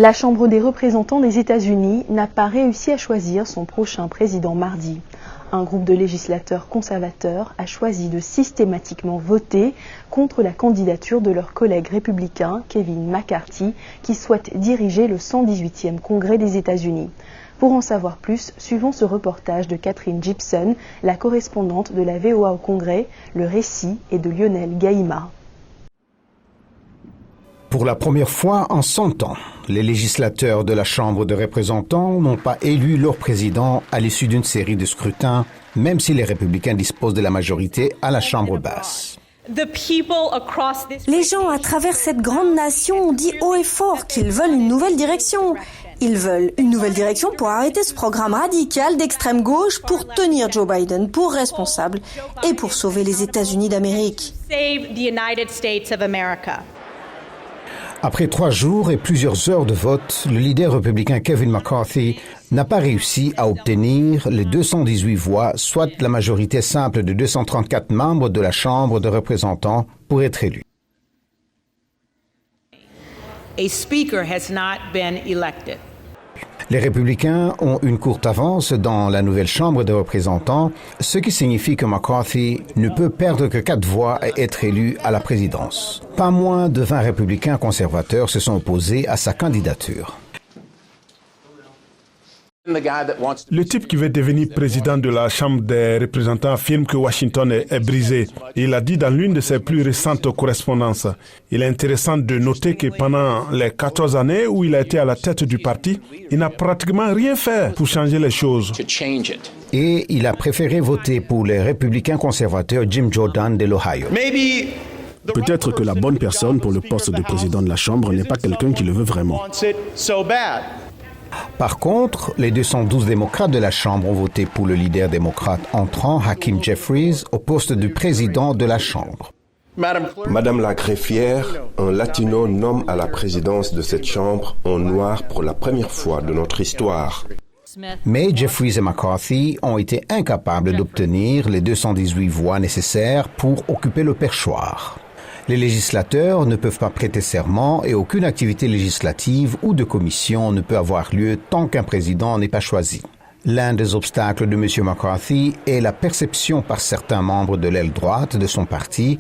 La Chambre des représentants des États-Unis n'a pas réussi à choisir son prochain président mardi. Un groupe de législateurs conservateurs a choisi de systématiquement voter contre la candidature de leur collègue républicain Kevin McCarthy, qui souhaite diriger le 118e Congrès des États-Unis. Pour en savoir plus, suivons ce reportage de Catherine Gibson, la correspondante de la VOA au Congrès. Le récit est de Lionel Gaïma. Pour la première fois en 100 ans, les législateurs de la Chambre des représentants n'ont pas élu leur président à l'issue d'une série de scrutins, même si les républicains disposent de la majorité à la Chambre basse. Les gens à travers cette grande nation ont dit haut et fort qu'ils veulent une nouvelle direction. Ils veulent une nouvelle direction pour arrêter ce programme radical d'extrême gauche, pour tenir Joe Biden pour responsable et pour sauver les États-Unis d'Amérique. Après 3 jours et plusieurs heures de vote, le leader républicain Kevin McCarthy n'a pas réussi à obtenir les 218 voix, soit la majorité simple de 234 membres de la Chambre des représentants pour être élu. A speaker has not been elected. Les républicains ont une courte avance dans la nouvelle Chambre des représentants, ce qui signifie que McCarthy ne peut perdre que 4 voix et être élu à la présidence. Pas moins de 20 républicains conservateurs se sont opposés à sa candidature. Le type qui veut devenir président de la Chambre des représentants affirme que Washington est brisé. Il l'a dit dans l'une de ses plus récentes correspondances. Il est intéressant de noter que pendant les 14 années où il a été à la tête du parti, il n'a pratiquement rien fait pour changer les choses. Et il a préféré voter pour les républicains conservateurs Jim Jordan de l'Ohio. Peut-être que la bonne personne pour le poste de président de la Chambre n'est pas quelqu'un qui le veut vraiment. Par contre, les 212 démocrates de la Chambre ont voté pour le leader démocrate entrant, Hakeem Jeffries, au poste de président de la Chambre. Madame la greffière, un latino nomme à la présidence de cette Chambre un noir pour la première fois de notre histoire. Mais Jeffries et McCarthy ont été incapables d'obtenir les 218 voix nécessaires pour occuper le perchoir. Les législateurs ne peuvent pas prêter serment et aucune activité législative ou de commission ne peut avoir lieu tant qu'un président n'est pas choisi. L'un des obstacles de M. McCarthy est la perception par certains membres de l'aile droite de son parti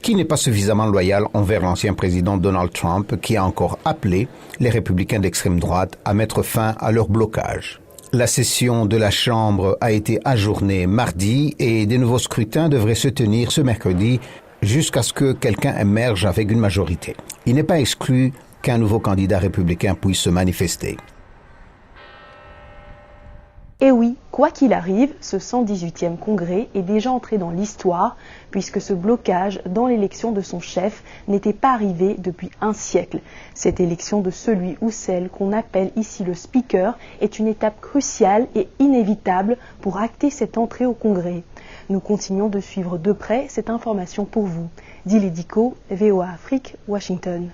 qui n'est pas suffisamment loyal envers l'ancien président Donald Trump, qui a encore appelé les républicains d'extrême droite à mettre fin à leur blocage. La session de la Chambre a été ajournée mardi et des nouveaux scrutins devraient se tenir ce mercredi jusqu'à ce que quelqu'un émerge avec une majorité. Il n'est pas exclu qu'un nouveau candidat républicain puisse se manifester. Et oui, quoi qu'il arrive, ce 118e congrès est déjà entré dans l'histoire, puisque ce blocage dans l'élection de son chef n'était pas arrivé depuis un siècle. Cette élection de celui ou celle qu'on appelle ici le speaker est une étape cruciale et inévitable pour acter cette entrée au congrès. Nous continuons de suivre de près cette information pour vous. Dili Diko, VOA Afrique, Washington.